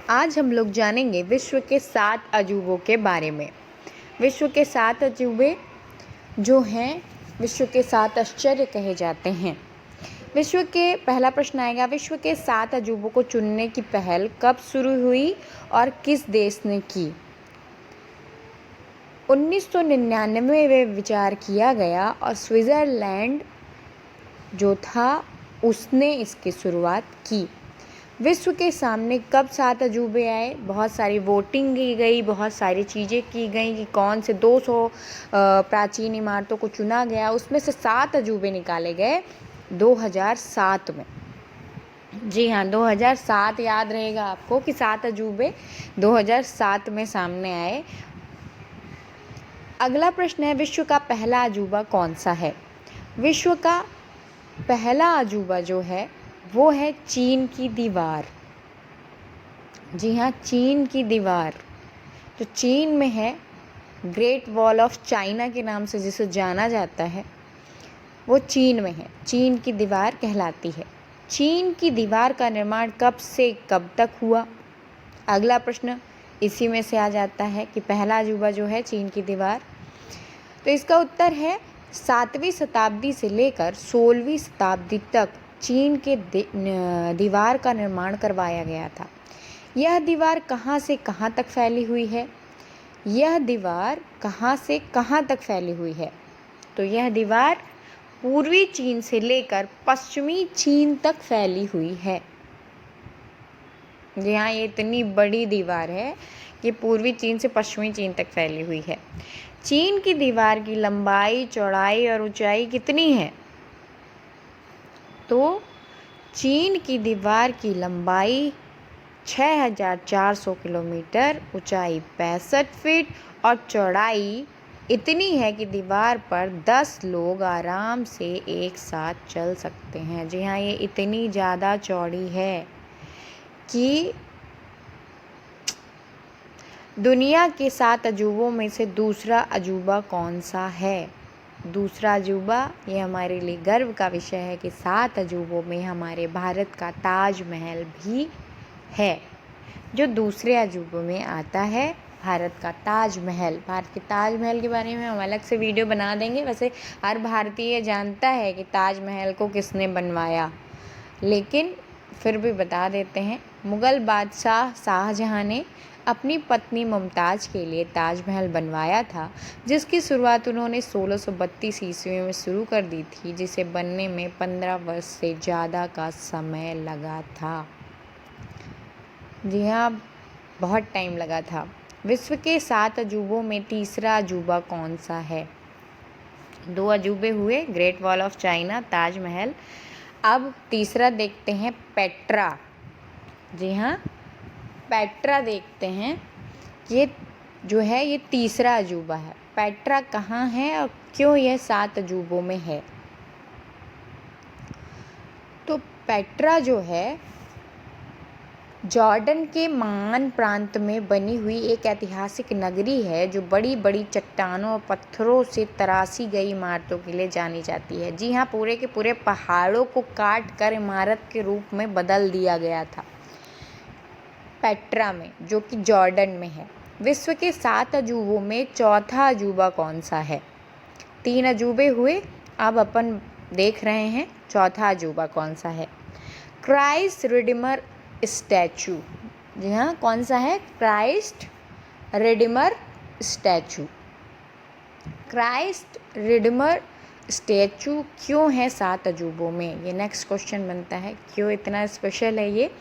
आज हम लोग जानेंगे विश्व के 7 अजूबों के बारे में। विश्व के 7 अजूबे जो हैं विश्व के 7 आश्चर्य कहे जाते हैं। विश्व के पहला प्रश्न आएगा, विश्व के 7 अजूबों को चुनने की पहल कब शुरू हुई और किस देश ने की? 1999 में विचार किया गया और स्विट्ज़रलैंड जो था उसने इसकी शुरुआत की। विश्व के सामने कब 7 अजूबे आए? बहुत सारी वोटिंग की गई, बहुत सारी चीज़ें की गई कि कौन से 200 प्राचीन इमारतों को चुना गया, उसमें से 7 अजूबे निकाले गए 2007 में। जी हाँ, 2007 याद रहेगा आपको कि 7 अजूबे 2007 में सामने आए। अगला प्रश्न है, विश्व का पहला अजूबा कौन सा है? विश्व का पहला अजूबा जो है वो है चीन की दीवार। जी हाँ, चीन की दीवार जो चीन में है, ग्रेट वॉल ऑफ चाइना के नाम से जिसे जाना जाता है, वो चीन में है। चीन की दीवार कहलाती है। चीन की दीवार का निर्माण कब से कब तक हुआ? अगला प्रश्न इसी में से आ जाता है कि पहला अजूबा जो है चीन की दीवार, तो इसका उत्तर है 7वीं शताब्दी से लेकर 16वीं शताब्दी तक चीन के दीवार का निर्माण करवाया गया था। यह दीवार कहाँ से कहाँ तक फैली हुई है? यह दीवार कहाँ से कहाँ तक फैली हुई है? तो यह दीवार पूर्वी चीन से लेकर पश्चिमी चीन तक फैली हुई है। जी हाँ, ये इतनी बड़ी दीवार है कि पूर्वी चीन से पश्चिमी चीन तक फैली हुई है। चीन की दीवार की लंबाई, चौड़ाई और ऊंचाई कितनी है? तो चीन की दीवार की लंबाई 6400 किलोमीटर, ऊंचाई 65 फीट और चौड़ाई इतनी है कि दीवार पर 10 लोग आराम से एक साथ चल सकते हैं। जी हाँ, ये इतनी ज़्यादा चौड़ी है कि दुनिया के 7 अजूबों में से दूसरा अजूबा कौन सा है? दूसरा अजूबा, ये हमारे लिए गर्व का विषय है कि 7 अजूबों में हमारे भारत का ताजमहल भी है, जो दूसरे अजूबों में आता है। भारत का ताजमहल, भारत के ताजमहल के बारे में हम अलग से वीडियो बना देंगे। वैसे हर भारतीय जानता है कि ताजमहल को किसने बनवाया, लेकिन फिर भी बता देते हैं। मुग़ल बादशाह शाहजहाँ ने अपनी पत्नी मुमताज़ के लिए ताजमहल बनवाया था, जिसकी शुरुआत उन्होंने 1632 ईस्वी में शुरू कर दी थी, जिसे बनने में 15 वर्ष से ज़्यादा का समय लगा था। जी हाँ, बहुत टाइम लगा था। विश्व के 7 अजूबों में तीसरा अजूबा कौन सा है? 2 अजूबे हुए, great wall of China, Taj Mahal. अब तीसरा देखते हैं, पेट्रा। जी हाँ, पेट्रा देखते हैं। ये जो है ये तीसरा अजूबा है। पेट्रा कहाँ है और क्यों यह 7 अजूबों में है? तो पेट्रा जो है जॉर्डन के मान प्रांत में बनी हुई एक ऐतिहासिक नगरी है, जो बड़ी बड़ी चट्टानों और पत्थरों से तराशी गई इमारतों के लिए जानी जाती है। जी हाँ, पूरे के पूरे पहाड़ों को काट कर इमारत के रूप में बदल दिया गया था पेट्रा में, जो कि जॉर्डन में है। विश्व के 7 अजूबों में चौथा अजूबा कौन सा है? 3 अजूबे हुए, अब अपन देख रहे हैं चौथा अजूबा कौन सा है। Christ Redeemer statue. जी हाँ, कौन सा है? Christ Redeemer statue. Christ Redeemer statue क्यों है 7 अजूबों में? ये नेक्स्ट क्वेश्चन बनता है, क्यों इतना स्पेशल है ये?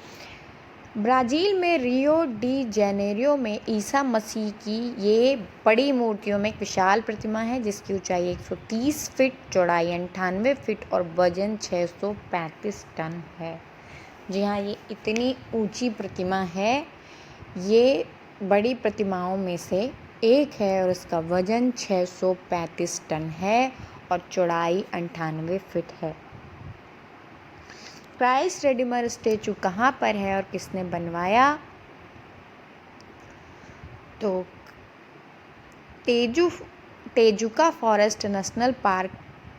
ब्राज़ील में रियो डी जेनेरियो में ईसा मसीह की ये बड़ी मूर्तियों में एक विशाल प्रतिमा है, जिसकी ऊंचाई 130 फीट, चौड़ाई 98 फीट और वजन 635 टन है। जी हाँ, ये इतनी ऊंची प्रतिमा है। ये बड़ी प्रतिमाओं में से एक है और इसका वजन 635 टन है और चौड़ाई 98 फीट है। क्राइस्ट रिडीमर स्टैचू कहाँ पर है और किसने बनवाया? तो तेजुका फॉरेस्ट नेशनल पार्क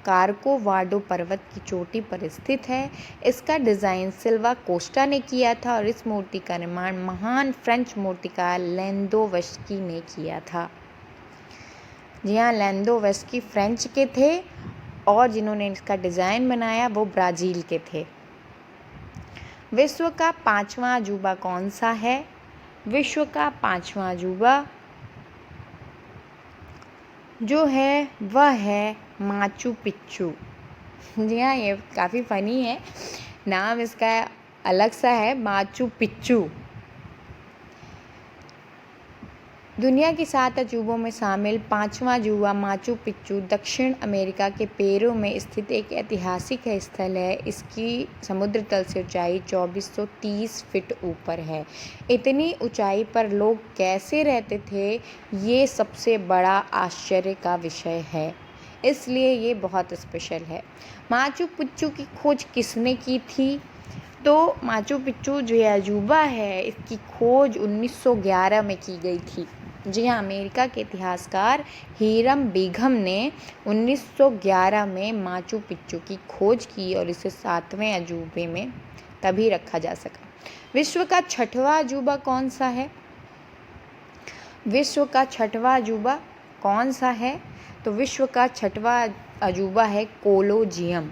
कार्कोवाडो पर्वत की चोटी पर स्थित है। इसका डिज़ाइन सिल्वा कोस्टा ने किया था और इस मूर्ति का निर्माण महान फ्रेंच मूर्तिकार लेंदोवस्की ने किया था। जी हाँ, लेंदोवस्की फ्रेंच के थे और जिन्होंने इसका डिज़ाइन बनाया वो ब्राज़ील के थे। विश्व का 5वां अजूबा कौन सा है? विश्व का 5वां अजूबा जो है वह है माचू पिच्चू। जी हाँ, ये काफ़ी फ़नी है, नाम इसका अलग सा है, माचू पिच्चू। दुनिया के 7 अजूबों में शामिल 5वां अजूबा माचू पिच्चू दक्षिण अमेरिका के पेरू में स्थित एक ऐतिहासिक स्थल है। इसकी समुद्र तल से ऊंचाई 2430 फीट ऊपर है। इतनी ऊंचाई पर लोग कैसे रहते थे, ये सबसे बड़ा आश्चर्य का विषय है, इसलिए ये बहुत स्पेशल है। माचू पिच्चू की खोज किसने की थी? तो माचू पिच्चू जो ये अजूबा है, इसकी खोज 1911 में की गई थी। जी हाँ, अमेरिका के इतिहासकार हीरम बेगम ने 1911 में माचू पिच्चू की खोज की और इसे 7वें अजूबे में तभी रखा जा सका। विश्व का 6वां अजूबा कौन सा है? विश्व का 6वां अजूबा कौन सा है? तो विश्व का 6वां अजूबा है कोलोजियम।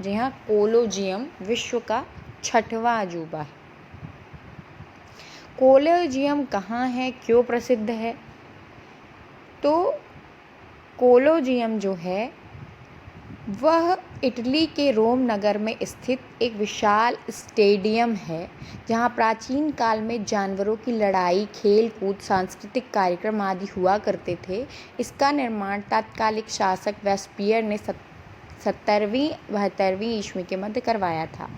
जी हाँ, कोलोजियम विश्व का 6वां अजूबा है। कोलोजियम कहाँ है, क्यों प्रसिद्ध है? तो कोलोजियम जो है वह इटली के रोम नगर में स्थित एक विशाल स्टेडियम है, जहाँ प्राचीन काल में जानवरों की लड़ाई, खेल कूद, सांस्कृतिक कार्यक्रम आदि हुआ करते थे। इसका निर्माण तत्कालिक शासक वेस्पियर ने 70वीं-72वीं ईस्वी के मध्य करवाया था।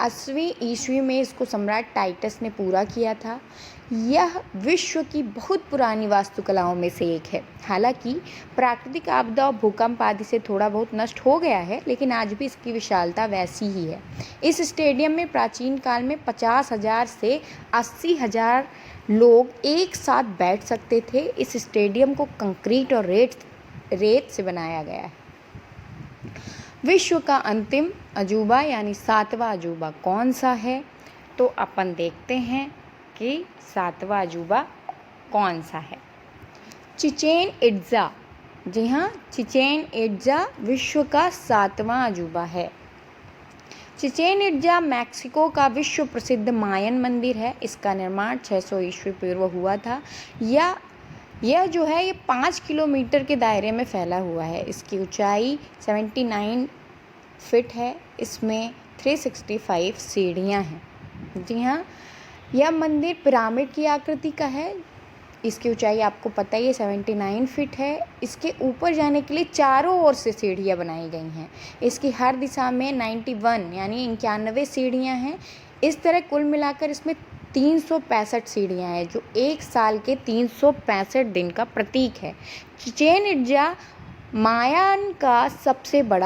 80वीं ईस्वी में इसको सम्राट टाइटस ने पूरा किया था। यह विश्व की बहुत पुरानी वास्तुकलाओं में से एक है। हालांकि प्राकृतिक आपदा और भूकंप आदि से थोड़ा बहुत नष्ट हो गया है, लेकिन आज भी इसकी विशालता वैसी ही है। इस स्टेडियम में प्राचीन काल में 50,000 से 80,000 लोग एक साथ बैठ सकते थे। इस स्टेडियम को कंक्रीट और रेत से बनाया गया है। विश्व का अंतिम अजूबा यानी 7वां अजूबा कौन सा है? तो अपन देखते हैं कि 7वां अजूबा कौन सा है। Chichen Itza. जी हाँ, चिचेन इट्ज़ा विश्व का 7वां अजूबा है। चिचेन इट्ज़ा मैक्सिको का विश्व प्रसिद्ध मायन मंदिर है। इसका निर्माण 600 ईस्वी पूर्व हुआ था। यह जो है ये 5 किलोमीटर के दायरे में फैला हुआ है। इसकी ऊंचाई 79 फीट है। इसमें 365 सीढ़ियाँ हैं। जी हाँ, यह मंदिर पिरामिड की आकृति का है। इसकी ऊंचाई आपको पता ही है 79 फीट है। इसके ऊपर जाने के लिए चारों ओर से सीढ़ियाँ बनाई गई हैं। इसकी हर दिशा में 91 यानी 91 सीढ़ियाँ हैं। इस तरह कुल मिलाकर इसमें 365 सीढ़ियाँ हैं, जो एक साल के 365 दिन का प्रतीक है। चिचेन इट्ज़ा मायान का सबसे बड़ा